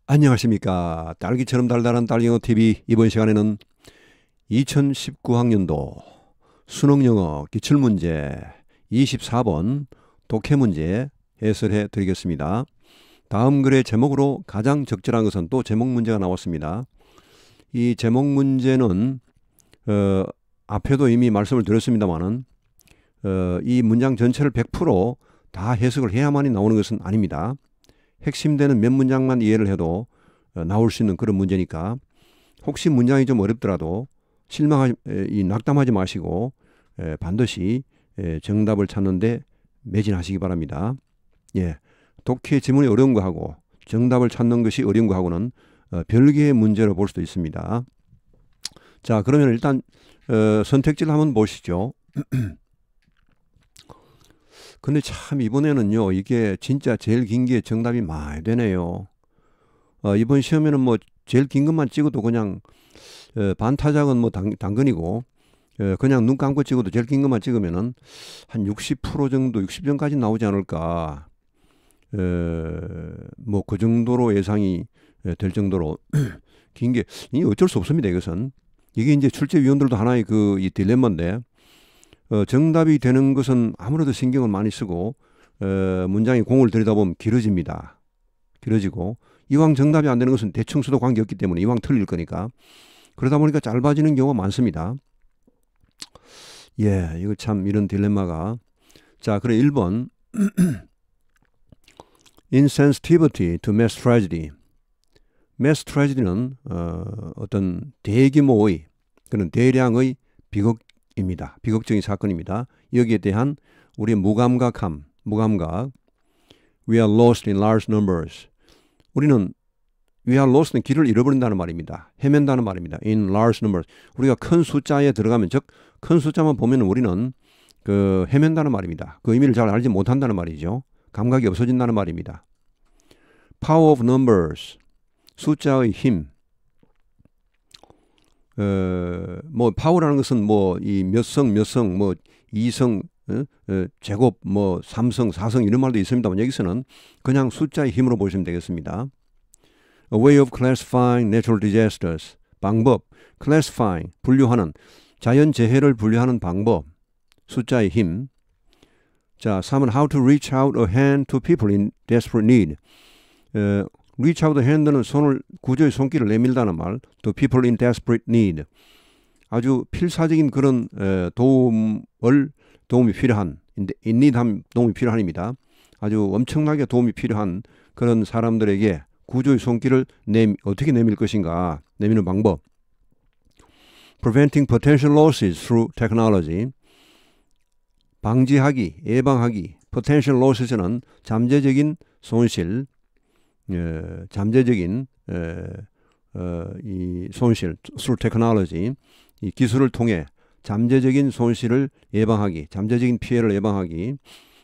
안녕하십니까. 딸기처럼 달달한 딸기영어TV. 이번 시간에는 2019학년도 수능영어 기출문제 24번 독해문제 해설해 드리겠습니다. 다음 글의 제목으로 가장 적절한 것은 또 제목 문제가 나왔습니다. 이 제목 문제는 앞에도 이미 말씀을 드렸습니다만은 이 문장 전체를 100%다 해석을 해야만이 나오는 것은 아닙니다. 핵심되는 몇 문장만 이해를 해도 나올 수 있는 그런 문제니까 혹시 문장이 좀 어렵더라도 낙담하지 마시고 반드시 정답을 찾는데 매진하시기 바랍니다. 예, 독해 지문이 어려운 거하고 정답을 찾는 것이 어려운 거하고는 별개의 문제로 볼 수도 있습니다. 자, 그러면 일단 선택지를 한번 보시죠. 근데 참 이번에는요, 이게 진짜 제일 긴 게 정답이 많이 되네요. 이번 시험에는 뭐 제일 긴 것만 찍어도 그냥 반타작은 뭐 당근이고 그냥 눈 감고 찍어도 제일 긴 것만 찍으면은 한 60% 정도 60점까지 나오지 않을까. 뭐 그 정도로 예상이 될 정도로 긴 게 어쩔 수 없습니다. 이것은 이게 이제 출제위원들도 하나의 이 딜레마인데 정답이 되는 것은 아무래도 신경을 많이 쓰고 문장에 공을 들이다 보면 길어집니다. 길어지고 이왕 정답이 안 되는 것은 대충 수도 관계없기 때문에 이왕 틀릴 거니까 그러다 보니까 짧아지는 경우가 많습니다. 예, 이거 참 이런 딜레마가. 자, 그래 1번 insensitivity to mass tragedy. mass tragedy는 어떤 대규모의 그런 대량의 비극입니다. 비극적인 사건입니다. 여기에 대한 우리의 무감각. We are lost in large numbers. 우리는 we are lost는 길을 잃어버린다는 말입니다. 헤맨다는 말입니다. in large numbers. 우리가 큰 숫자에 들어가면 즉 큰 숫자만 보면 우리는 헤맨다는 말입니다. 그 의미를 잘 알지 못한다는 말이죠. 감각이 없어진다는 말입니다. power of numbers. 숫자의 힘. 뭐 파워라는 것은 뭐 이 몇 성, 뭐 2성, 제곱, 뭐 3성, 4성 이런 말도 있습니다만 여기서는 그냥 숫자의 힘으로 보시면 되겠습니다. A way of classifying natural disasters. 방법. classifying. 분류하는. 자연재해를 분류하는 방법. 숫자의 힘. 자, 3은 how to reach out a hand to people in desperate need. reach out a hand는 구조의 손길을 내밀다는 말. to people in desperate need. 아주 필사적인 그런 도움이 필요한, in need 하면 도움이 필요한입니다. 아주 엄청나게 도움이 필요한 그런 사람들에게 구조의 손길을 어떻게 내밀 것인가, 내미는 방법. Preventing potential losses through technology. 방지하기, 예방하기. Potential losses는 잠재적인 손실, 잠재적인 이 손실, through technology. 이 기술을 통해 잠재적인 손실을 예방하기, 잠재적인 피해를 예방하기.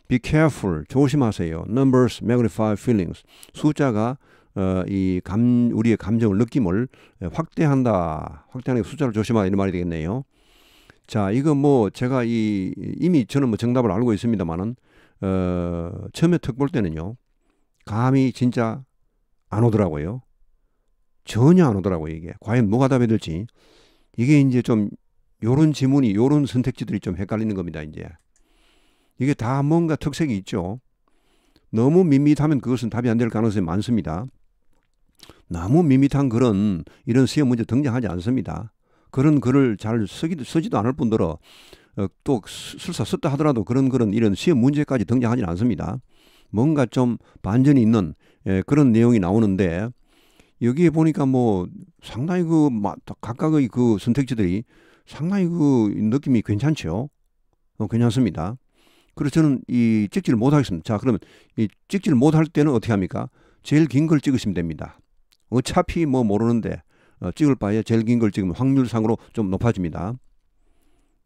Be careful, 조심하세요. Numbers magnify feelings. 숫자가 우리의 감정을, 느낌을 확대하는 숫자를 조심하라 이런 말이 되겠네요. 자, 이거 뭐 제가 이미 저는 뭐 정답을 알고 있습니다만은 처음에 특볼 때는요, 감이 진짜 안 오더라고요. 전혀 안 오더라고요. 이게 과연 뭐가 답이 될지. 이게 이제 좀 요런 지문이, 요런 선택지들이 좀 헷갈리는 겁니다. 이제 이게 다 뭔가 특색이 있죠. 너무 밋밋하면 그것은 답이 안 될 가능성이 많습니다. 너무 밋밋한 글은 이런 시험 문제 등장하지 않습니다. 그런 글을 잘 쓰지도 않을 뿐더러 또 설사 썼다 하더라도 그런 글은 이런 시험 문제까지 등장하지 않습니다. 뭔가 좀 반전이 있는 그런 내용이 나오는데 여기에 보니까 뭐 상당히 각각의 그 선택지들이 상당히 그 느낌이 괜찮죠. 괜찮습니다. 그래서 저는 찍지를 못하겠습니다. 자, 그러면 찍지를 못할 때는 어떻게 합니까? 제일 긴 걸 찍으시면 됩니다. 어차피 뭐 모르는데 찍을 바에 제일 긴 걸 찍으면 확률상으로 좀 높아집니다.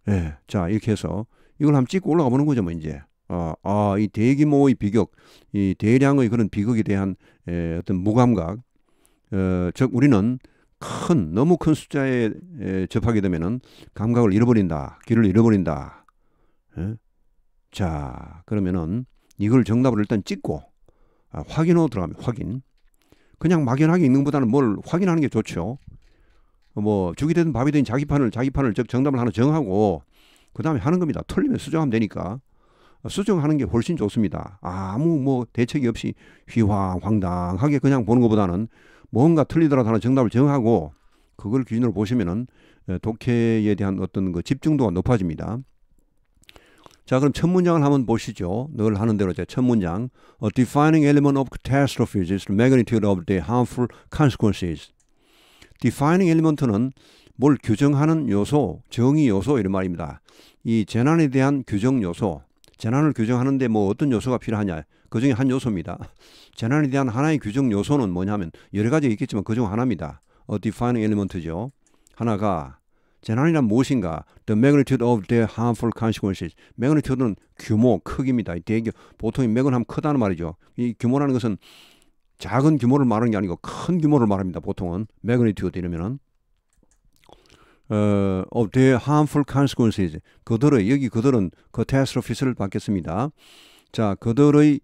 예, 자, 이렇게 해서 이걸 한번 찍고 올라가 보는 거죠, 뭐 이제. 이 대규모의 비극, 이 대량의 그런 비극에 대한 어떤 무감각. 즉 우리는 너무 큰 숫자에 접하게 되면은 감각을 잃어버린다, 길을 잃어버린다. 예? 자, 그러면은 이걸 정답을 일단 찍고 확인으로 들어갑니다. 확인. 그냥 막연하게 읽는 것보다는 뭘 확인하는 게 좋죠. 뭐 죽이 되든 밥이 되든 자기 판을 정답을 하나 정하고 그 다음에 하는 겁니다. 틀리면 수정하면 되니까. 수정하는 게 훨씬 좋습니다. 아무 뭐 대책이 없이 휘황황당하게 그냥 보는 것보다는 뭔가 틀리더라도 하나 정답을 정하고 그걸 기준으로 보시면은 독해에 대한 어떤 그 집중도가 높아집니다. 자, 그럼 첫 문장을 한번 보시죠. 늘 하는 대로 첫 문장. A defining element of catastrophes is the magnitude of the harmful consequences. defining element는 뭘 규정하는 요소, 정의 요소 이런 말입니다. 이 재난에 대한 규정 요소, 재난을 규정하는데 뭐 어떤 요소가 필요하냐, 그 중에 한 요소입니다. 재난에 대한 하나의 규정 요소는 뭐냐면 여러 가지 있겠지만 그 중 하나입니다. A defining element죠. 하나가 재난이란 무엇인가? The magnitude of the harmful consequences. magnitude는 규모, 크기입니다. 보통 맥은 하면 크다는 말이죠. 이 규모라는 것은 작은 규모를 말하는 게 아니고 큰 규모를 말합니다. 보통은 magnitude 이러면은 of the harmful consequences. 그들은 catastrophes를 받겠습니다. 자, 그들의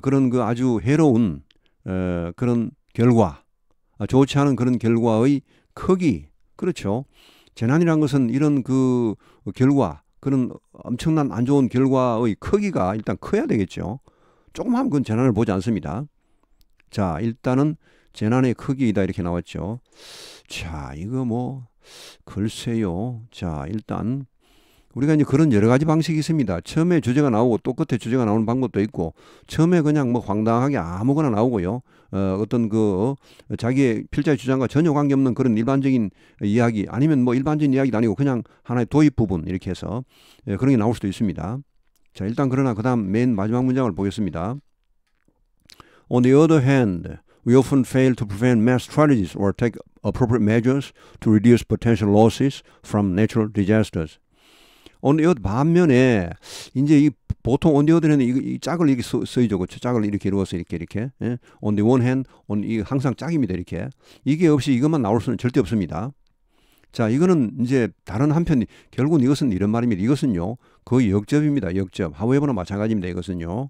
그런 그 아주 해로운 그런 결과, 좋지 않은 그런 결과의 크기. 그렇죠. 재난이란 것은 이런 그 결과, 그런 엄청난 안 좋은 결과의 크기가 일단 커야 되겠죠. 조금 하면 그건 재난을 보지 않습니다. 자, 일단은 재난의 크기이다 이렇게 나왔죠. 자, 이거 뭐 글쎄요. 자, 일단 우리가 이제 그런 여러 가지 방식이 있습니다. 처음에 주제가 나오고 또 끝에 주제가 나오는 방법도 있고, 처음에 그냥 뭐 황당하게 아무거나 나오고요. 어떤 그 자기의 필자의 주장과 전혀 관계없는 그런 일반적인 이야기, 아니면 뭐 일반적인 이야기도 아니고 그냥 하나의 도입 부분 이렇게 해서 그런 게 나올 수도 있습니다. 자, 일단 그러나 그 다음 맨 마지막 문장을 보겠습니다. On the other hand, we often fail to prevent mass tragedies or take appropriate measures to reduce potential losses from natural disasters. on the other 반면에 이제 이 보통 on the other에는 이 짝을 이렇게 쓰이죠. 그렇죠? 짝을 이렇게 이루어서 이렇게 예? on the one hand, 이 항상 짝입니다. 이렇게 이게 없이 이것만 나올 수는 절대 없습니다. 자, 이거는 이제 다른 한편 결국은 이것은 이런 말입니다. 이것은요 거의 역접입니다. 역접. however나 마찬가지입니다. 이것은요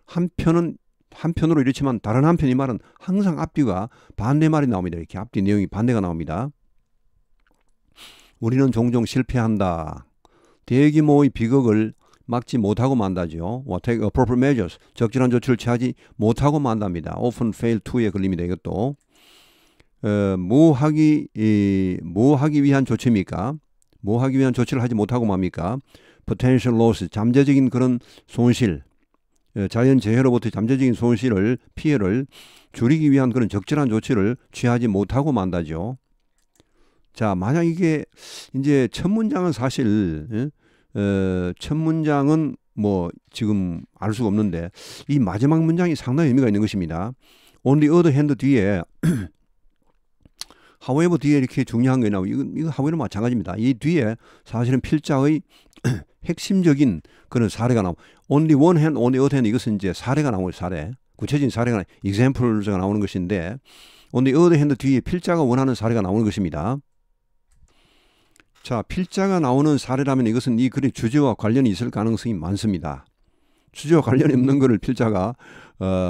한편으로 이렇지만 다른 한편 이 말은 항상 앞뒤가 반대 말이 나옵니다. 이렇게 앞뒤 내용이 반대가 나옵니다. 우리는 종종 실패한다. 대규모의 비극을 막지 못하고 만다죠. take appropriate measures. 적절한 조치를 취하지 못하고 만답니다. often fail to에 걸립니다. 이것도. 뭐 하기 위한 조치입니까? 뭐 하기 위한 조치를 하지 못하고 맙니까? potential loss. 잠재적인 그런 손실. 자연재해로부터 잠재적인 손실을, 피해를 줄이기 위한 그런 적절한 조치를 취하지 못하고 만다죠. 자, 만약 이게 이제 첫 문장은 사실 첫 문장은 뭐 지금 알 수가 없는데 이 마지막 문장이 상당히 의미가 있는 것입니다. On the other hand 뒤에 however 뒤에 이렇게 중요한 게 나오고 이거 however는 마찬가지입니다. 이 뒤에 사실은 필자의 핵심적인 그런 사례가 나오고 on the one hand, on the other hand 이것은 이제 사례가 나오는 사례, 구체적인 사례가 examples가 나오는 것인데 on the other hand 뒤에 필자가 원하는 사례가 나오는 것입니다. 자, 필자가 나오는 사례라면 이것은 이 글의 주제와 관련이 있을 가능성이 많습니다. 주제와 관련이 없는 것을 필자가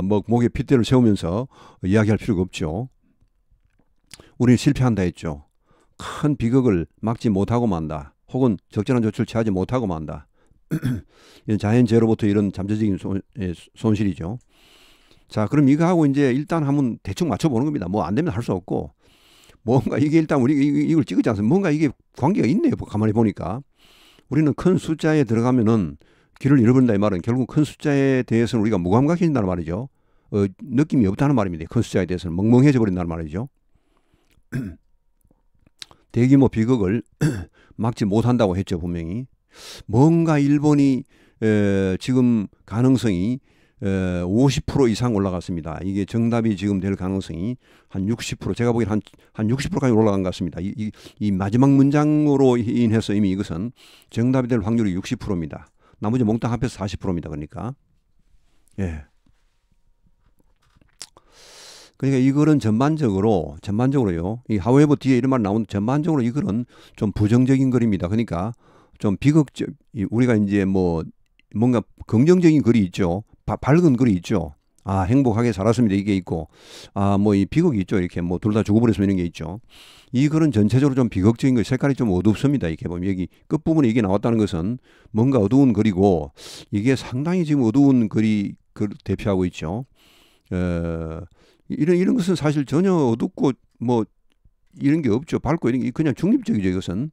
뭐 목에 핏대를 세우면서 이야기할 필요가 없죠. 우리는 실패한다 했죠. 큰 비극을 막지 못하고 만다. 혹은 적절한 조치를 취하지 못하고 만다. 자연재해로부터 이런 잠재적인 손실이죠. 자, 그럼 이거하고 이제 일단 한번 대충 맞춰보는 겁니다. 뭐 안 되면 할 수 없고. 뭔가 이게 일단 우리 이걸 찍었지 않습니까? 뭔가 이게 관계가 있네요. 가만히 보니까. 우리는 큰 숫자에 들어가면은 길을 잃어버린다 이 말은 결국 큰 숫자에 대해서는 우리가 무감각해진다는 말이죠. 느낌이 없다는 말입니다. 큰 숫자에 대해서는 멍멍해져 버린다는 말이죠. 대규모 비극을 막지 못한다고 했죠. 분명히. 뭔가 일본이 지금 가능성이 50% 이상 올라갔습니다. 이게 정답이 지금 될 가능성이 한 60%, 제가 보기엔 한 60%까지 올라간 것 같습니다. 이 마지막 문장으로 인해서 이미 이것은 정답이 될 확률이 60%입니다. 나머지 몽땅 합해서 40%입니다. 그러니까. 예. 그러니까 이거는 전반적으로요. 이 however 뒤에 이런 말 나오는 전반적으로 이거는 좀 부정적인 글입니다. 그러니까 좀 비극적, 우리가 이제 뭔가 긍정적인 글이 있죠. 밝은 글이 있죠. 아, 행복하게 살았습니다. 이게 있고, 아, 뭐 이 비극이 있죠. 이렇게 뭐 둘 다 죽어버렸으면 이런 게 있죠. 이 글은 전체적으로 좀 비극적인 거, 색깔이 좀 어둡습니다. 이렇게 보면 여기 끝부분에 이게 나왔다는 것은 뭔가 어두운 글이고, 이게 상당히 지금 어두운 글이 대표하고 있죠. 이런 것은 사실 전혀 어둡고 뭐 이런 게 없죠. 밝고 이런 게 그냥 중립적이죠. 이것은.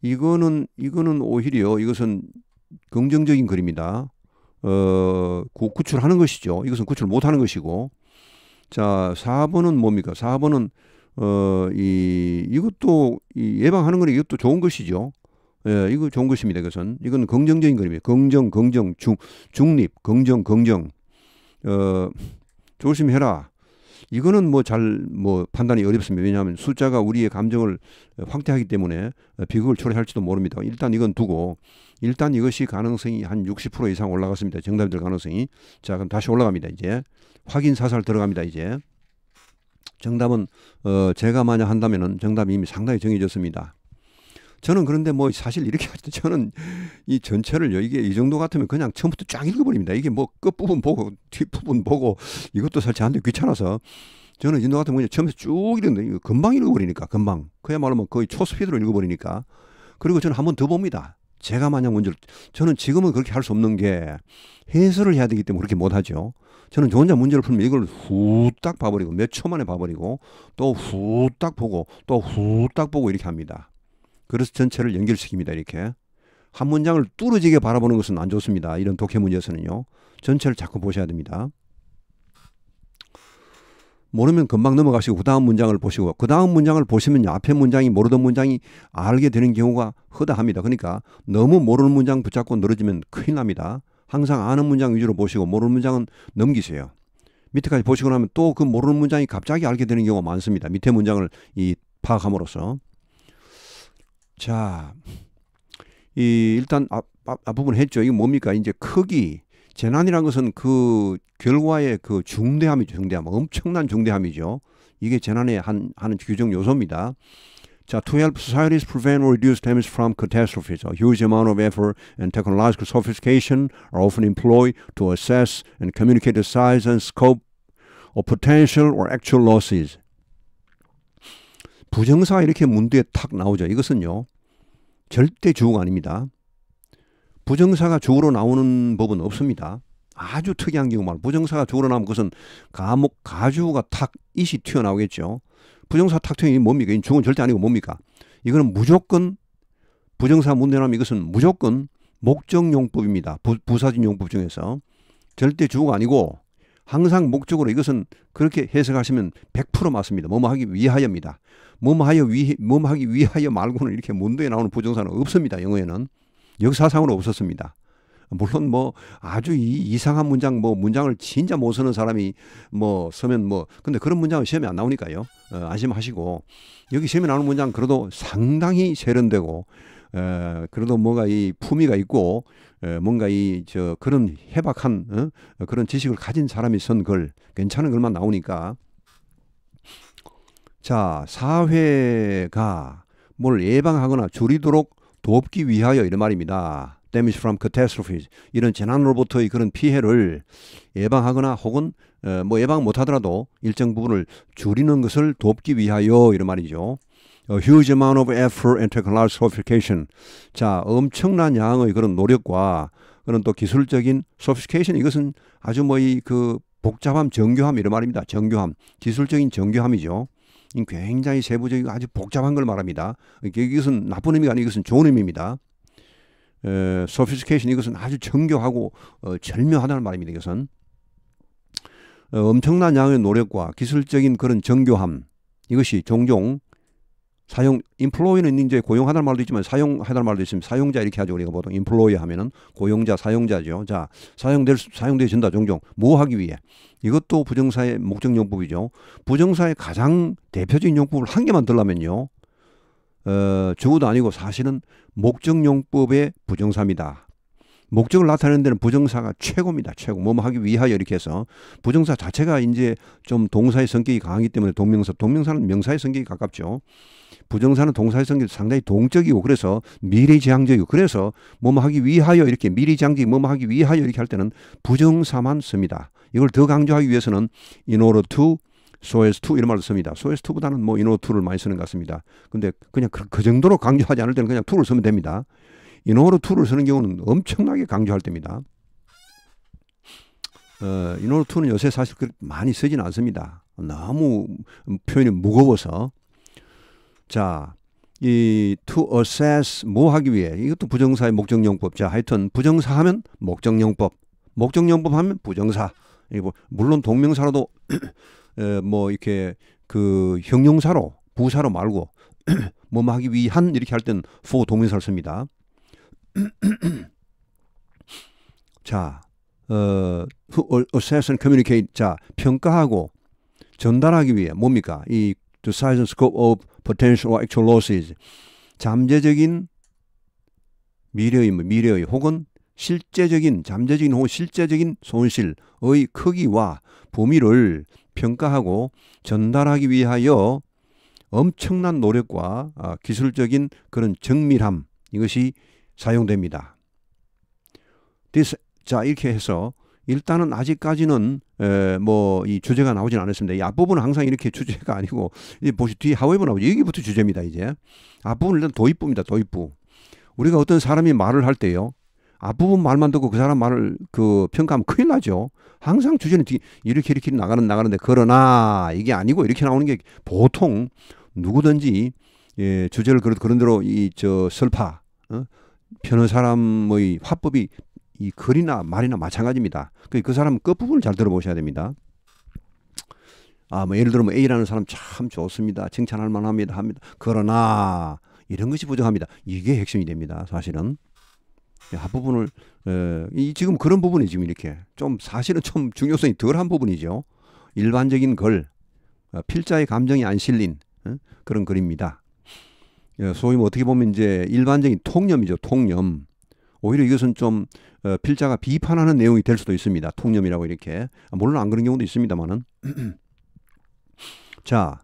이거는 오히려 이것은 긍정적인 글입니다. 구출하는 것이죠. 이것은 구출 못하는 것이고. 자, 4번은 뭡니까? 4번은 이것도 예방하는 거는 이것도 좋은 것이죠. 예, 이거 좋은 것입니다. 이건 긍정적인 글입니다. 긍정, 중립, 긍정. 조심해라. 이거는 뭐 판단이 어렵습니다. 왜냐하면 숫자가 우리의 감정을 확대하기 때문에 비극을 초래할지도 모릅니다. 일단 이건 두고, 일단 이것이 가능성이 한 60% 이상 올라갔습니다. 정답이 될 가능성이. 자, 그럼 다시 올라갑니다. 이제 확인 사살 들어갑니다. 이제 정답은 제가 만약 한다면은 정답이 이미 상당히 정해졌습니다. 저는 그런데 뭐 사실 이렇게 하죠. 저는 이 전체를요, 이게 이 정도 같으면 그냥 처음부터 쫙 읽어버립니다. 이게 뭐 끝부분 보고 뒷부분 보고 이것도 사실 저한테 귀찮아서 저는 이 정도 같으면 그냥 처음부터 쭉 읽는데 금방 읽어버리니까, 금방. 그야말로 뭐 거의 초스피드로 읽어버리니까. 그리고 저는 한 번 더 봅니다. 제가 만약 저는 지금은 그렇게 할 수 없는 게 해설을 해야 되기 때문에 그렇게 못하죠. 저는 저 혼자 문제를 풀면 이걸 후딱 봐버리고 몇 초 만에 봐버리고 또 후딱 보고 또 후딱 보고 이렇게 합니다. 그래서 전체를 연결시킵니다. 이렇게 한 문장을 뚫어지게 바라보는 것은 안 좋습니다. 이런 독해 문제에서는요. 전체를 자꾸 보셔야 됩니다. 모르면 금방 넘어가시고 그 다음 문장을 보시고, 그 다음 문장을 보시면 앞에 문장이 모르던 문장이 알게 되는 경우가 허다합니다. 그러니까 너무 모르는 문장 붙잡고 늘어지면 큰일 납니다. 항상 아는 문장 위주로 보시고 모르는 문장은 넘기세요. 밑에까지 보시고 나면 또 그 모르는 문장이 갑자기 알게 되는 경우가 많습니다. 밑에 문장을 파악함으로써. 자, 일단 앞부분 했죠. 이게 뭡니까? 이제 크기. 재난이라는 것은 그 결과의 그 중대함이죠. 중대함. 엄청난 중대함이죠. 이게 재난의 하는 규정 요소입니다. 자, to help societies prevent or reduce damage from catastrophes, a huge amount of effort and technological sophistication are often employed to assess and communicate the size and scope of potential or actual losses. 부정사가 이렇게 문두에 탁 나오죠. 이것은요, 절대 주어가 아닙니다. 부정사가 주어로 나오는 법은 없습니다. 아주 특이한 경우만. 부정사가 주어로 나오면 그것은 가주어가 탁 이시 튀어나오겠죠. 부정사 탁 튀어나오면 뭡니까? 이 주어는 절대 아니고 뭡니까? 이거는 무조건 부정사 문대로 하면 이것은 무조건 목적용법입니다. 부사진 용법 중에서. 절대 주어가 아니고 항상 목적으로, 이것은 그렇게 해석하시면 100% 맞습니다. 뭐뭐 하기 위하여입니다. 뭐뭐 하기 위하여 말고는 이렇게 문도에 나오는 부정사는 없습니다. 영어에는. 역사상으로 없었습니다. 물론 뭐 아주 이상한 문장, 뭐 문장을 진짜 못 쓰는 사람이 뭐 쓰면 근데 그런 문장은 시험에 안 나오니까요. 안심하시고, 여기 시험에 나오는 문장 그래도 상당히 세련되고, 그래도 뭔가 이 품위가 있고, 뭔가 그런 해박한 그런 지식을 가진 사람이 쓴 글, 괜찮은 글만 나오니까. 자, 사회가 뭘 예방하거나 줄이도록 돕기 위하여 이런 말입니다. Damage from catastrophes. 이런 재난으로부터의 그런 피해를 예방하거나 혹은 뭐 예방 못하더라도 일정 부분을 줄이는 것을 돕기 위하여 이런 말이죠. A huge amount of effort and technological sophistication. 자, 엄청난 양의 그런 노력과 그런 또 기술적인 sophistication. 이것은 아주 그 복잡함, 정교함 이런 말입니다. 정교함, 기술적인 정교함이죠. 굉장히 세부적이고 아주 복잡한 걸 말합니다. 이것은 나쁜 의미가 아니고 이것은 좋은 의미입니다. sophistication, 이것은 아주 정교하고 절묘하다는 말입니다. 이것은 엄청난 양의 노력과 기술적인 그런 정교함, 이것이 종종 employ는 이제 고용하다는 말도 있지만 사용하다는 말도 있습니다. 사용자 이렇게 하죠. 우리가 보통 employee 하면은 고용자, 사용자죠. 자, 사용되어진다 종종. 뭐 하기 위해? 이것도 부정사의 목적용법이죠. 부정사의 가장 대표적인 용법을 한 개만 들라면요, 주어도 아니고 사실은 목적용법의 부정사입니다. 목적을 나타내는 데는 부정사가 최고입니다. 최고. 뭐뭐 하기 위하여 이렇게 해서 부정사 자체가 이제 좀 동사의 성격이 강하기 때문에 동명사는 명사의 성격이 가깝죠. 부정사는 동사의 성격이 상당히 동적이고 그래서 미래지향적이고 그래서 뭐뭐 하기 위하여 이렇게 미래지향적이 뭐뭐 하기 위하여 이렇게 할 때는 부정사만 씁니다. 이걸 더 강조하기 위해서는 in order to, so as to 이런 말을 씁니다. so as to보다는 뭐 in order to를 많이 쓰는 것 같습니다. 근데 그냥 그 정도로 강조하지 않을 때는 그냥 to를 쓰면 됩니다. in order to를 쓰는 경우는 엄청나게 강조할 때입니다. in order to는 요새 사실 많이 쓰지는 않습니다. 너무 표현이 무거워서. 자, 이 to assess 뭐 하기 위해 이것도 부정사의 목적용법. 자, 하여튼 부정사 하면 목적용법, 목적용법 하면 부정사. 물론 동명사로도 뭐 이렇게 그 형용사로 부사로 말고 뭐 하기 위한 이렇게 할 때는 for 동명사를 씁니다. 자, assess and communicate. 자, 평가하고 전달하기 위해 뭡니까? 이 the size and scope of potential or actual losses. 잠재적인 미래의 혹은 실제적인 잠재적인 혹은 실제적인 손실의 크기와 범위를 평가하고 전달하기 위하여 엄청난 노력과 기술적인 그런 정밀함 이것이 사용됩니다. 자, 이렇게 해서 일단은 아직까지는 뭐 이 주제가 나오진 않았습니다. 이 앞부분은 항상 이렇게 주제가 아니고 보시 뒤에 however 나오죠. 여기부터 주제입니다. 이제 앞부분은 일단 도입부입니다. 도입부. 우리가 어떤 사람이 말을 할 때요, 앞부분 말만 듣고 그 사람 말을 그 평가하면 큰일 나죠. 항상 주제는 이렇게 나가는데 그러나 이게 아니고 이렇게 나오는 게 보통 누구든지 주제를 그런 대로 설파 펴는 사람의 화법이 이 글이나 말이나 마찬가지입니다. 그 사람 끝부분을 잘 들어보셔야 됩니다. 뭐 예를 들면 A라는 사람 참 좋습니다. 칭찬할 만합니다. 그러나 이런 것이 부정합니다. 이게 핵심이 됩니다. 사실은 앞부분을 지금 그런 부분이 지금 이렇게 좀 사실은 좀 중요성이 덜한 부분이죠. 일반적인 글, 필자의 감정이 안 실린 그런 글입니다. 소위 어떻게 보면 이제 일반적인 통념이죠. 통념. 오히려 이것은 좀 필자가 비판하는 내용이 될 수도 있습니다. 통념이라고 이렇게. 물론 안 그런 경우도 있습니다만은. 자,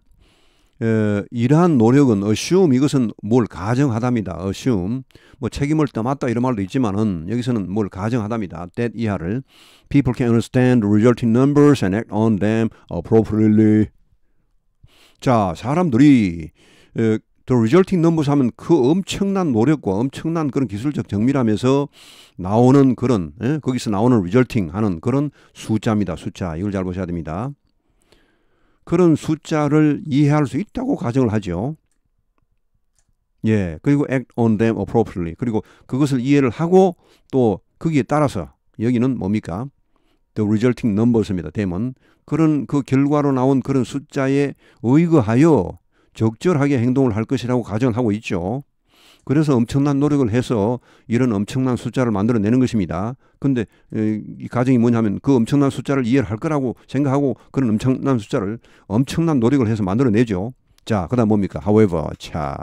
이러한 노력은 assume 이것은 뭘 가정하답니다. assume 뭐 책임을 떠맡다 이런 말도 있지만은 여기서는 뭘 가정하답니다. that 이하를 people can understand the resulting numbers and act on them appropriately. 자, 사람들이 The resulting numbers 하면 그 엄청난 노력과 엄청난 그런 기술적 정밀함에서 나오는 그런 거기서 나오는 resulting 하는 그런 숫자입니다. 숫자. 이걸 잘 보셔야 됩니다. 그런 숫자를 이해할 수 있다고 가정을 하죠. 예. 그리고 act on them appropriately. 그리고 그것을 이해를 하고 또 거기에 따라서 여기는 뭡니까? The resulting numbers입니다. 되면 그런 그 결과로 나온 그런 숫자에 의거하여 적절하게 행동을 할 것이라고 가정을 하고 있죠. 그래서 엄청난 노력을 해서 이런 엄청난 숫자를 만들어내는 것입니다. 근데 이 가정이 뭐냐면 그 엄청난 숫자를 이해를 할 거라고 생각하고 그런 엄청난 숫자를 엄청난 노력을 해서 만들어내죠. 자, 그 다음 뭡니까? however. 자,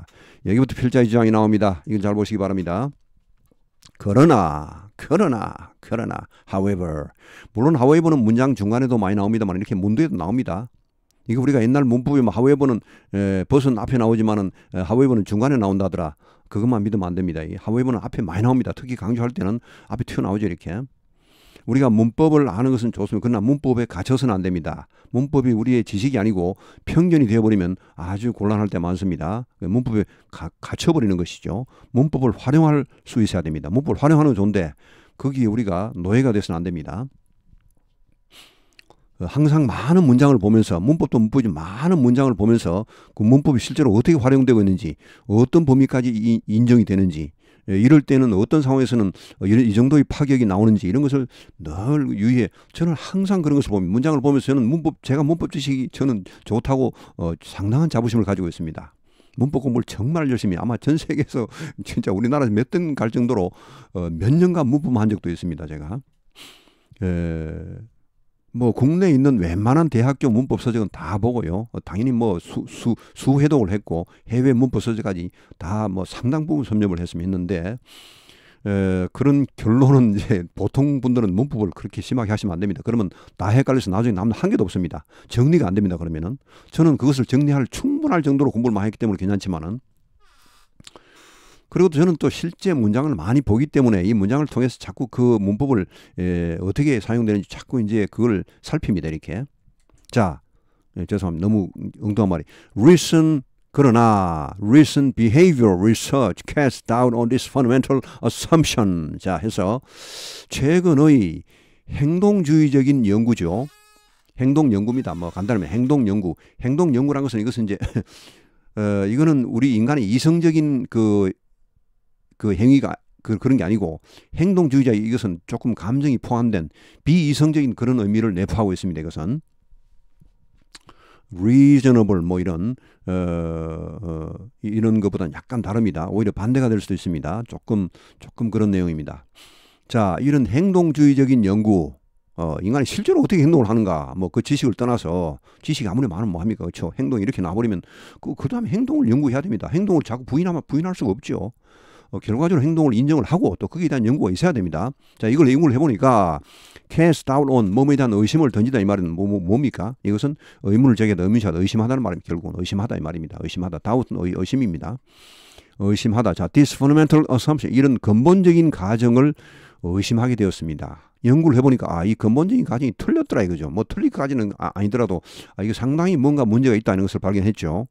여기부터 필자의 주장이 나옵니다. 이걸 잘 보시기 바랍니다. 그러나 however. 물론 however는 문장 중간에도 많이 나옵니다만 이렇게 문도에도 나옵니다. 이거 우리가 옛날 문법에 however는 벗은 앞에 나오지만은 however는 중간에 나온다더라. 그것만 믿으면 안 됩니다. 이 however는 앞에 많이 나옵니다. 특히 강조할 때는 앞에 튀어나오죠. 이렇게. 우리가 문법을 아는 것은 좋습니다. 그러나 문법에 갇혀서는 안 됩니다. 문법이 우리의 지식이 아니고 편견이 되어버리면 아주 곤란할 때 많습니다. 문법에 갇혀버리는 것이죠. 문법을 활용할 수 있어야 됩니다. 문법을 활용하는 건 좋은데 거기에 우리가 노예가 돼서는 안 됩니다. 항상 많은 문장을 보면서 문법도 문법이지 많은 문장을 보면서 그 문법이 실제로 어떻게 활용되고 있는지 어떤 범위까지 인정이 되는지 이럴 때는 어떤 상황에서는 이 정도의 파격이 나오는지 이런 것을 늘 유의해. 저는 항상 그런 것을 보면 문장을 보면서 저는 제가 문법 지식이 저는 좋다고 상당한 자부심을 가지고 있습니다. 문법 공부를 정말 열심히 아마 전 세계에서 진짜 우리나라에서 몇 등 갈 정도로 몇 년간 문법만 한 적도 있습니다. 제가. 뭐 국내에 있는 웬만한 대학교 문법 서적은 다 보고요. 당연히 뭐 수회독을 했고 해외 문법 서적까지 다 뭐 상당 부분 섭렵을 했으면 했는데 그런 결론은 이제 보통 분들은 문법을 그렇게 심하게 하시면 안 됩니다. 그러면 다 헷갈려서 나중에 남는 한 개도 없습니다. 정리가 안 됩니다. 그러면은 저는 그것을 정리할 충분할 정도로 공부를 많이 했기 때문에 괜찮지만은, 그리고 저는 또 실제 문장을 많이 보기 때문에 이 문장을 통해서 자꾸 그 문법을 어떻게 사용되는지 자꾸 이제 그걸 살핍니다. 이렇게. 자, 죄송합니다. 너무 엉뚱한 말이. 그러나 recent behavior research casts doubt on this fundamental assumption. 자, 해서 최근의 행동주의적인 연구죠. 행동 연구입니다. 뭐 간단하면 행동 연구. 행동 연구라는 것은 이것은 이제 이거는 우리 인간의 이성적인 그 행위가 그런 게 아니고, 행동주의자 이것은 조금 감정이 포함된 비이성적인 그런 의미를 내포하고 있습니다. 이것은 reasonable 뭐 이런 이런 것보다는 약간 다릅니다. 오히려 반대가 될 수도 있습니다. 조금 그런 내용입니다. 자, 이런 행동주의적인 연구, 인간이 실제로 어떻게 행동을 하는가, 뭐 그 지식을 떠나서, 지식이 아무리 많으면 뭐 합니까, 그렇죠? 행동이 이렇게 나버리면 그 다음에 행동을 연구해야 됩니다. 행동을 자꾸 부인할 수가 없죠. 결과적으로 행동을 인정을 하고 또 거기에 대한 연구가 있어야 됩니다. 자, 이걸 연구를 해보니까 cast doubt on, 몸에 대한 의심을 던지다 이 말은 뭡니까? 이것은 의문을 제기하다, 의문시하다, 의심하다는 말입니다. 결국은 의심하다 이 말입니다. 의심하다, doubt는 의심입니다. 의심하다. 자, this fundamental assumption, 이런 근본적인 가정을 의심하게 되었습니다. 연구를 해보니까 이 근본적인 가정이 틀렸더라 이거죠. 뭐 틀리기까지는 아니더라도 이게 상당히 뭔가 문제가 있다는 것을 발견했죠.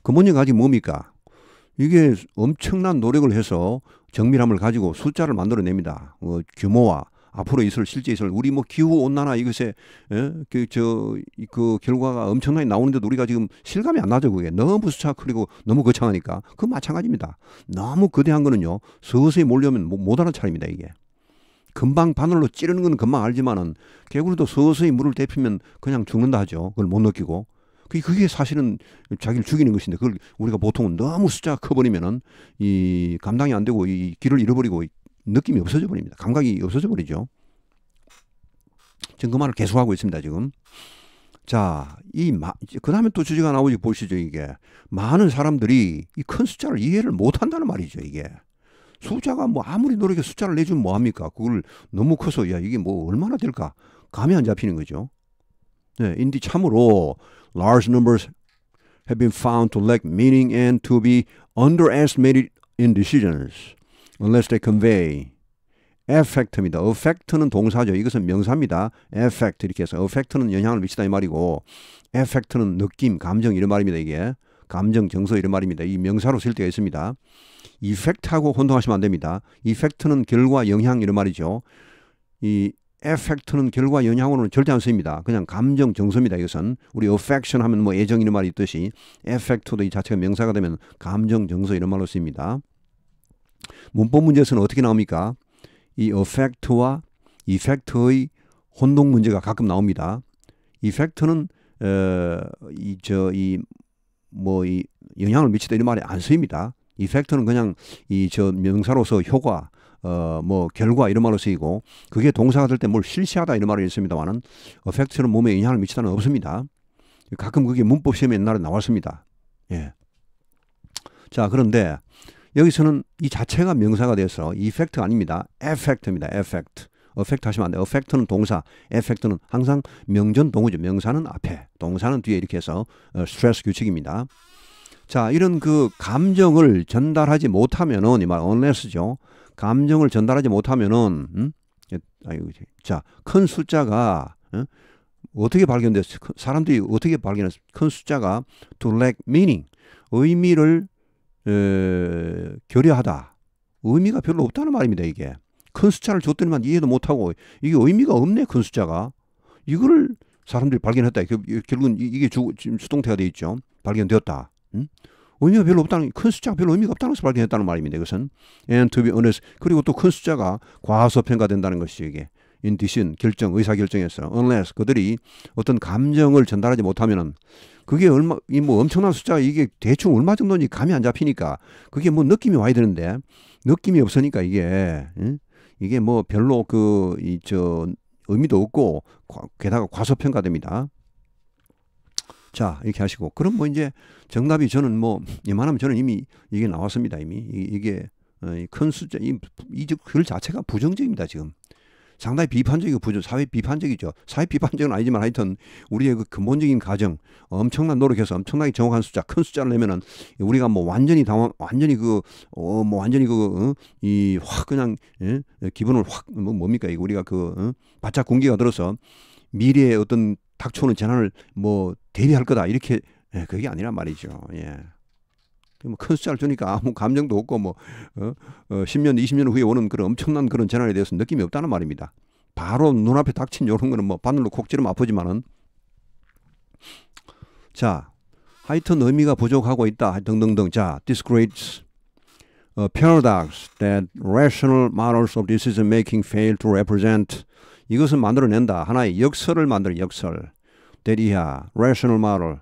근본적인 가정이 뭡니까? 이게 엄청난 노력을 해서 정밀함을 가지고 숫자를 만들어냅니다. 규모와 앞으로 실제 있을 우리 뭐 기후 온난화 이것에 그 결과가 엄청나게 나오는데도 우리가 지금 실감이 안 나죠. 그게 너무 숫자 크고 너무 거창하니까. 그 마찬가지입니다. 너무 거대한 거는요, 서서히 몰려면 못 알아차립니다. 이게 금방 바늘로 찌르는 건 금방 알지만은 개구리도 서서히 물을 데피면 그냥 죽는다 하죠. 그걸 못 느끼고. 그게 사실은 자기를 죽이는 것인데, 그걸 우리가 보통은 너무 숫자가 커버리면은 이 감당이 안 되고 이 길을 잃어버리고 느낌이 없어져 버립니다. 감각이 없어져 버리죠. 지금 그 말을 계속하고 있습니다. 지금. 자, 그 다음에 또 주제가 나오지 보시죠. 이게 많은 사람들이 이 큰 숫자를 이해를 못 한다는 말이죠. 이게 숫자가 뭐 아무리 노력해 숫자를 내주면 뭐 합니까? 그걸 너무 커서 이게 뭐 얼마나 될까 감이 안 잡히는 거죠. 네, 인디 참으로 large numbers have been found to lack meaning and to be underestimated in decisions unless they convey affect입니다. affect는 동사죠. 이것은 명사입니다. affect 이렇게 해서 affect는 영향을 미치다 이 말이고, affect는 느낌, 감정 이런 말입니다. 이게 감정, 정서 이런 말입니다. 이 명사로 쓸 때가 있습니다. effect하고 혼동하시면 안 됩니다. effect는 결과, 영향 이런 말이죠. 이 affect는 결과, 영향으로는 절대 안 쓰입니다. 그냥 감정, 정서입니다. 이것은 우리 affection 하면 뭐 애정 이런 말이 있듯이 affect도 이 자체가 명사가 되면 감정, 정서 이런 말로 쓰입니다. 문법 문제에서는 어떻게 나옵니까? 이 affect와 effect의 혼동 문제가 가끔 나옵니다. effect는 이 영향을 미치다 이런 말이 안 쓰입니다. effect는 그냥 명사로서 효과, 뭐 결과 이런 말로 쓰이고, 그게 동사가 될 때 뭘 실시하다 이런 말이 있습니다만은 effect는 몸에 영향을 미치다는 없습니다. 가끔 그게 문법 시험에 옛날에 나왔습니다. 예. 자, 그런데 여기서는 이 자체가 명사가 돼서 effect가 아닙니다. effect입니다. effect. effect 하시면 안 돼요. effect는 동사, effect는 항상 명전 동우죠. 명사는 앞에, 동사는 뒤에 이렇게 해서 스트레스 규칙입니다. 자, 이런 그 감정을 전달하지 못하면은 이 말 unless죠. 감정을 전달하지 못하면은 자, 큰 숫자가 어떻게 발견됐어요? 사람들이 어떻게 발견했어요? 큰 숫자가 to lack meaning, 의미를 결여하다. 의미가 별로 없다는 말입니다. 이게 큰 숫자를 줬더니만 이해도 못하고 이게 의미가 없네. 큰 숫자가. 이거를 사람들이 발견했다. 결국은 이게 지금 수동태가 되어 있죠. 발견되었다. 의미가 별로 없다는, 큰 숫자가 별로 의미가 없다는 것을 발견했다는 말입니다. 이것은 and to be honest. 그리고 또 큰 숫자가 과소평가된다는 것이 이게 in decision, 결정, 의사결정에서 unless 그들이 어떤 감정을 전달하지 못하면은 그게 뭐 엄청난 숫자가 이게 대충 얼마 정도인지 감이 안 잡히니까 그게 뭐 느낌이 와야 되는데 느낌이 없으니까 이게 뭐 별로 의미도 없고 게다가 과소평가됩니다. 자, 이렇게 하시고, 그럼 뭐 이제 정답이 저는 뭐 이만하면 저는 이미 이게 나왔습니다. 이미 이게 큰 숫자, 글 자체가 부정적입니다, 지금. 상당히 비판적이고 사회 비판적이죠. 사회 비판적은 아니지만 하여튼 우리의 그 근본적인 가정, 엄청난 노력해서 엄청나게 정확한 숫자, 큰 숫자를 내면은 우리가 뭐 완전히 확 그냥 기분을 확 뭡니까 이거 우리가 바짝 군기가 들어서 미래에 어떤 닥쳐오는 재난을 뭐 대비할 거다 이렇게 그게 아니란 말이죠. 예. 뭐 큰 숫자를 주니까 아무 감정도 없고 10년, 20년 후에 오는 그런 엄청난 그런 재난에 대해서 느낌이 없다는 말입니다. 바로 눈앞에 닥친 이런 거는 뭐 바늘로 콕 찌르면 아프지만은 자, 하여튼 의미가 부족하고 있다 등등등. 자, this creates a paradox that rational models of decision making fail to represent. 이것은 만들어낸다. 하나의 역설을 만드는 역설. 대리하 rational model.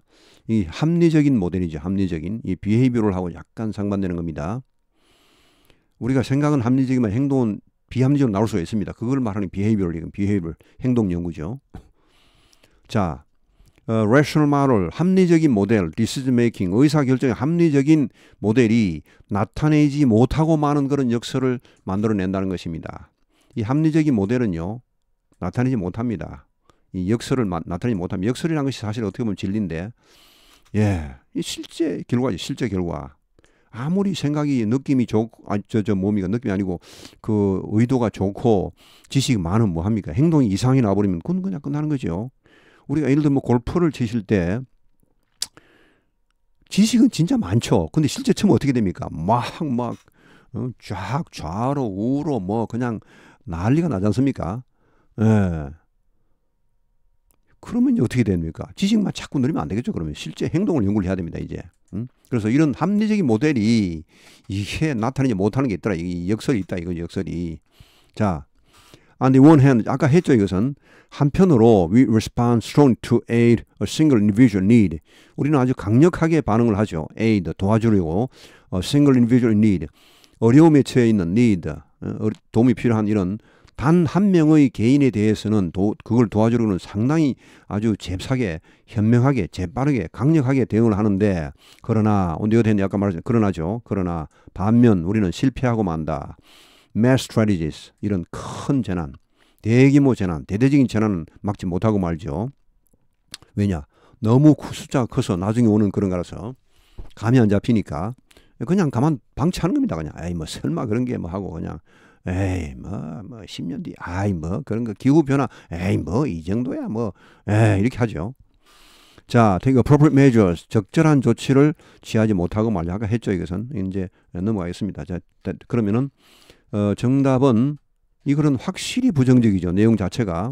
이 합리적인 모델이죠. 합리적인. 이 behavioral하고 약간 상반되는 겁니다. 우리가 생각은 합리적이면 행동은 비합리적으로 나올 수가 있습니다. 그걸 말하는 behavior, 행동 연구죠. 자, rational model, 합리적인 모델, decision making, 의사결정의 합리적인 모델이 나타내지 못하고 마는 그런 역설을 만들어낸다는 것입니다. 이 합리적인 모델은요, 나타내지 못합니다. 이 역설을 나타내지 못합니다. 역설이라는 것이 사실 어떻게 보면 진리인데, 예, 이 실제 결과죠. 실제 결과. 아무리 생각이 느낌이 좋고, 느낌이 아니고 그 의도가 좋고 지식이 많으면 뭐 합니까? 행동이 이상이 나버리면 그건 그냥 끝나는 거죠. 우리가 예를 들면 뭐 골프를 치실 때 지식은 진짜 많죠. 근데 실제 치면 어떻게 됩니까? 쫙 좌로 우로 뭐 그냥 난리가 나지 않습니까? 예. 그러면 이제 어떻게 됩니까? 지식만 자꾸 늘리면 안 되겠죠. 그러면 실제 행동을 연구를 해야 됩니다. 이제. 그래서 이런 합리적인 모델이 이게 나타내지 못하는 게 있더라. 이 역설이 있다. 이거 역설이. 자, on the one hand, 아까 했죠. 이것은 한편으로 we respond strongly to aid a single individual need. 우리는 아주 강력하게 반응을 하죠. aid, 도와주려고 a single individual need. 어려움에 처해 있는 need, 도움이 필요한 이런 단 한 명의 개인에 대해서는 그걸 도와주려고는 상당히 아주 잽싸게, 현명하게, 재빠르게, 강력하게 대응을 하는데 그러나 on the other hand, 아까 말했죠. 그러나 반면 우리는 실패하고 만다. mass strategies, 이런 큰 재난, 대규모 재난, 대대적인 재난은 막지 못하고 말죠. 왜냐? 너무 숫자가 커서 나중에 오는 그런 거라서 감이 안 잡히니까 그냥 가만 방치하는 겁니다. 그냥 에이 뭐 설마 그런 게 뭐 하고 그냥 에이 뭐 10년 뒤 아이 뭐 그런 거 기후 변화 에이 뭐 이 정도야 뭐 에이 이렇게 하죠. 자, take appropriate measures, 적절한 조치를 취하지 못하고 말이야. 아까 했죠. 이것은 이제 넘어가겠습니다. 자, 그러면은 정답은 이거는 확실히 부정적이죠. 내용 자체가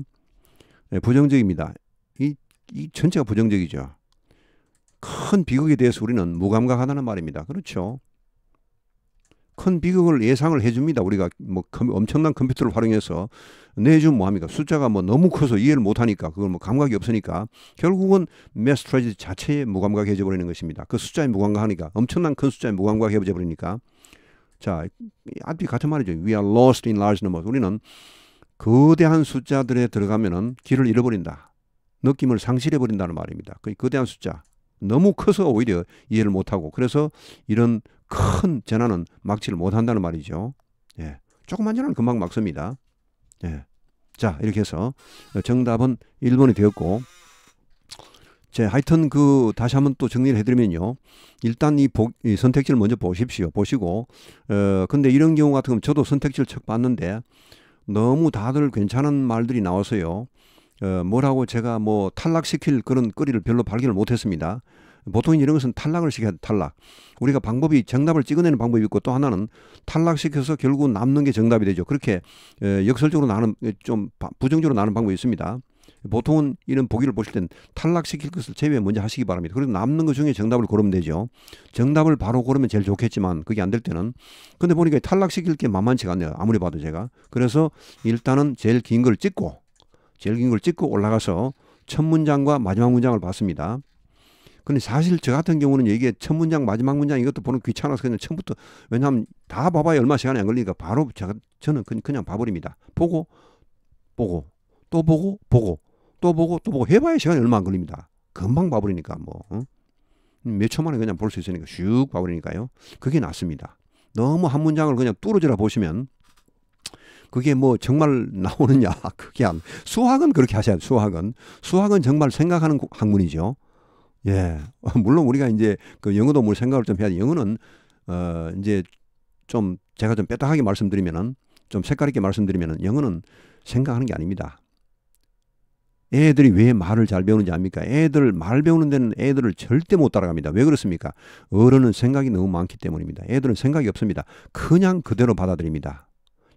부정적입니다. 이 전체가 부정적이죠. 큰 비극에 대해서 우리는 무감각하다는 말입니다. 그렇죠. 큰 비극을 예상을 해줍니다. 우리가 뭐 엄청난 컴퓨터를 활용해서 내주면 뭐합니까? 숫자가 뭐 너무 커서 이해를 못하니까 그걸 뭐 감각이 없으니까 결국은 매스 트래지디 자체에 무감각해져 버리는 것입니다. 그 숫자에 무감각하니까 엄청난 큰 숫자에 무감각해져 버리니까 자, 앞뒤 같은 말이죠. We are lost in large numbers. 우리는 거대한 숫자들에 들어가면은 길을 잃어버린다. 느낌을 상실해버린다는 말입니다. 그 거대한 숫자. 너무 커서 오히려 이해를 못하고 그래서 이런 큰 재난은 막지를 못한다는 말이죠. 예. 조그만 재난은 금방 막습니다. 예. 자, 이렇게 해서 정답은 1번이 되었고 하여튼 다시 한번 또 정리를 해드리면요. 일단 이 선택지를 먼저 보십시오. 보시고 근데 이런 경우 같은 경우는 저도 선택지를 척 봤는데 너무 다들 괜찮은 말들이 나와서요. 뭐라고 제가 뭐 탈락시킬 그런 거리를 별로 발견을 못했습니다. 보통 이런 것은 탈락을 시켜야 탈락. 우리가 정답을 찍어내는 방법이 있고 또 하나는 탈락시켜서 결국 남는 게 정답이 되죠. 그렇게 역설적으로 좀 부정적으로 나는 방법이 있습니다. 보통은 이런 보기를 보실 땐 탈락시킬 것을 제외 먼저 하시기 바랍니다. 그래서 남는 것 중에 정답을 고르면 되죠. 정답을 바로 고르면 제일 좋겠지만 그게 안 될 때는 근데 보니까 탈락시킬 게 만만치가 않네요. 아무리 봐도 제가. 그래서 일단은 제일 긴 걸 찍고 올라가서 첫 문장과 마지막 문장을 봤습니다. 근데 사실 저 같은 경우는 이게 첫 문장 마지막 문장 이것도 보는 귀찮아서 그냥 처음부터 왜냐하면 다 봐봐야 얼마 시간이 안 걸리니까 바로 저는 그냥 봐버립니다. 보고 또 보고 해봐야 시간이 얼마 안 걸립니다. 금방 봐버리니까 몇 초 만에 그냥 볼 수 있으니까 슉 봐버리니까요. 그게 낫습니다. 너무 한 문장을 그냥 뚫어져라 보시면 그게 뭐 정말 나오느냐. 그게 수학은 그렇게 하셔야 돼요. 수학은 정말 생각하는 학문이죠. 예. 물론 우리가 이제 그 영어도 뭘 생각을 좀 해야 돼. 영어는 이제 좀 제가 좀 빼딱하게 말씀드리면은 좀 색깔 있게 말씀드리면은 영어는 생각하는 게 아닙니다. 애들이 왜 말을 잘 배우는지 압니까? 애들 말 배우는 데는 애들을 절대 못 따라갑니다. 왜 그렇습니까? 어른은 생각이 너무 많기 때문입니다. 애들은 생각이 없습니다. 그냥 그대로 받아들입니다.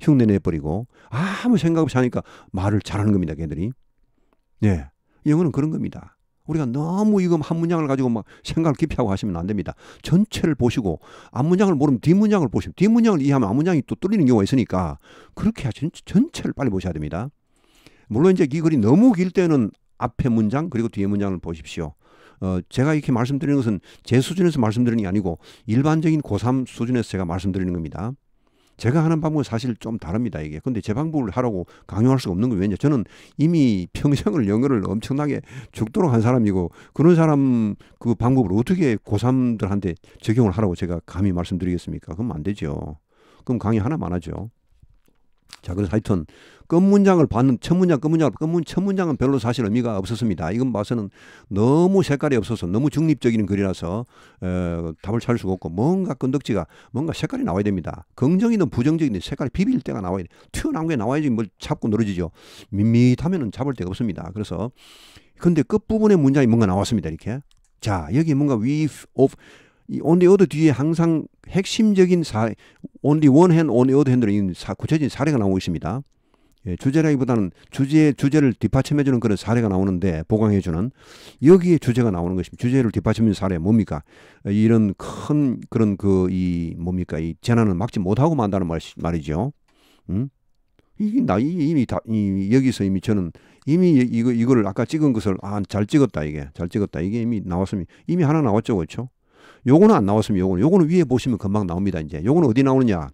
흉내 내버리고 아무 생각 없이 하니까 말을 잘하는 겁니다. 걔들이. 예, 영어는 그런 겁니다. 우리가 너무 이거 한 문장을 가지고 막 생각을 깊이 하고 하시면 안 됩니다. 전체를 보시고 앞문장을 모르면 뒷문장을 보시면 뒷문장을 이해하면 앞문장이 또 뚫리는 경우가 있으니까 그렇게 하시 전체를 빨리 보셔야 됩니다. 물론 이제 이 글이 너무 길 때는 앞에 문장 그리고 뒤에 문장을 보십시오. 제가 이렇게 말씀드리는 것은 제 수준에서 말씀드리는 게 아니고 일반적인 고3 수준에서 제가 말씀드리는 겁니다. 제가 하는 방법은 사실 좀 다릅니다. 이게. 근데 제 방법을 하라고 강요할 수가 없는 거예요. 왜냐 저는 이미 평생을 영어를 엄청나게 죽도록 한 사람이고 그런 사람 그 방법을 어떻게 고3들한테 적용을 하라고 제가 감히 말씀드리겠습니까? 그럼 안 되죠. 그럼 강의 하나만 하죠. 자, 그래서 하여튼 끝 문장을 받는 첫 문장, 첫 문장은 별로 사실 의미가 없었습니다. 이건 봐서는 너무 색깔이 없어서 너무 중립적인 글이라서 답을 찾을 수가 없고 뭔가 건덕지가 뭔가 색깔이 나와야 됩니다. 긍정이든 부정적이든 색깔이 비빌 때가 나와야 돼. 튀어나온 게 나와야지 뭘 잡고 늘어지죠. 밋밋하면은 잡을 데가 없습니다. 그래서 근데 끝부분의 문장이 뭔가 나왔습니다. 이렇게. 자, 여기 뭔가 with of on the other 뒤에 항상 핵심적인 only one hand, on the other hand는 구체적인 사례가 나오고 있습니다. 예, 주제라기보다는 주제를 뒷받침해주는 그런 사례가 나오는데 보강해주는 여기에 주제가 나오는 것입니다. 주제를 뒷받침해주는 사례 뭡니까? 이런 큰 그런 뭡니까? 이 재난을 막지 못하고 만다는 말이죠. 이미 여기서 이미 저는 이미 이거를 아까 찍은 것을 잘 찍었다 이게 이미 나왔습니다. 이미 하나 나왔죠, 그렇죠? 요거는 안 나왔습니다. 요거는 위에 보시면 금방 나옵니다. 이제 요거는 어디 나오느냐?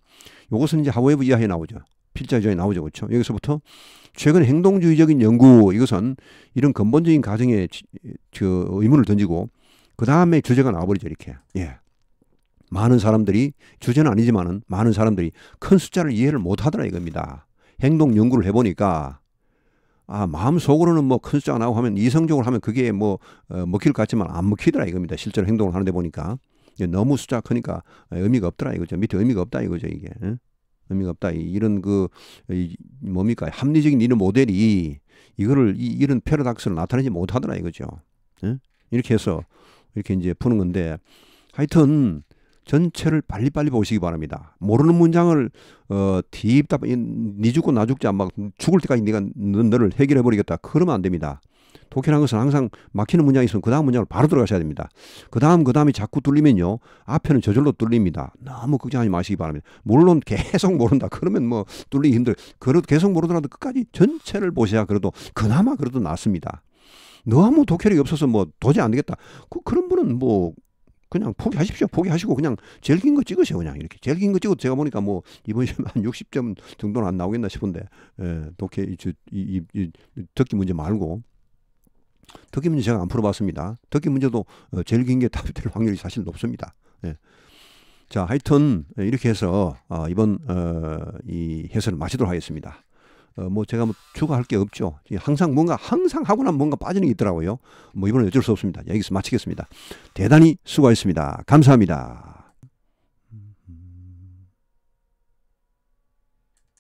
요것은 이제 하웨브 이하에 나오죠. 필자조에 나오죠, 그렇죠? 여기서부터 최근 행동주의적인 연구 이것은 이런 근본적인 가정에 의문을 던지고 그 다음에 주제가 나와버리죠, 이렇게. 예. 많은 사람들이 주제는 아니지만은 많은 사람들이 큰 숫자를 이해를 못하더라 이겁니다. 행동 연구를 해보니까. 마음속으로는 뭐 큰 숫자가 나오고 하면 이성적으로 하면 그게 뭐 먹힐 것 같지만 안 먹히더라 이겁니다. 실제로 행동을 하는데 보니까 너무 숫자가 크니까 의미가 없더라 이거죠. 밑에 의미가 없다 이거죠 이게. 의미가 없다. 이런 뭡니까 합리적인 이런 모델이 이런 패러닥스를 나타내지 못하더라 이거죠. 이렇게 해서 이렇게 이제 푸는 건데 하여튼 전체를 빨리빨리 보시기 바랍니다. 모르는 문장을 니 죽고 나 죽자 막 죽을 때까지 네가 너를 해결해 버리겠다 그러면 안 됩니다. 독해라는 것은 항상 막히는 문장이 있으면 그 다음 문장을 바로 들어가셔야 됩니다. 그 다음이 자꾸 뚫리면요 앞에는 저절로 뚫립니다. 너무 걱정하지 마시기 바랍니다. 물론 계속 모른다 그러면 뭐 뚫리기 힘들어요. 그래도 계속 모르더라도 끝까지 전체를 보셔야 그래도 그나마 그래도 낫습니다. 너무 독해력이 없어서 뭐 도저히 안 되겠다 그런 분은 뭐 그냥 포기하십시오. 포기하시고 그냥 제일 긴 거 찍으세요. 그냥 이렇게 제일 긴 거 찍어도 제가 보니까 뭐 이번 시험 한 60점 정도는 안 나오겠나 싶은데 독해 듣기 문제 말고 듣기 문제 제가 안 풀어봤습니다. 듣기 문제도 제일 긴 게 답이 될 확률이 사실 높습니다. 예. 자, 하여튼 이렇게 해서 이번 이 해설을 마치도록 하겠습니다. 뭐 제가 뭐 추가할 게 없죠. 항상 하고 나면 뭔가 빠지는 게 있더라고요. 뭐 이번엔 어쩔 수 없습니다. 여기서 마치겠습니다. 대단히 수고하셨습니다. 감사합니다.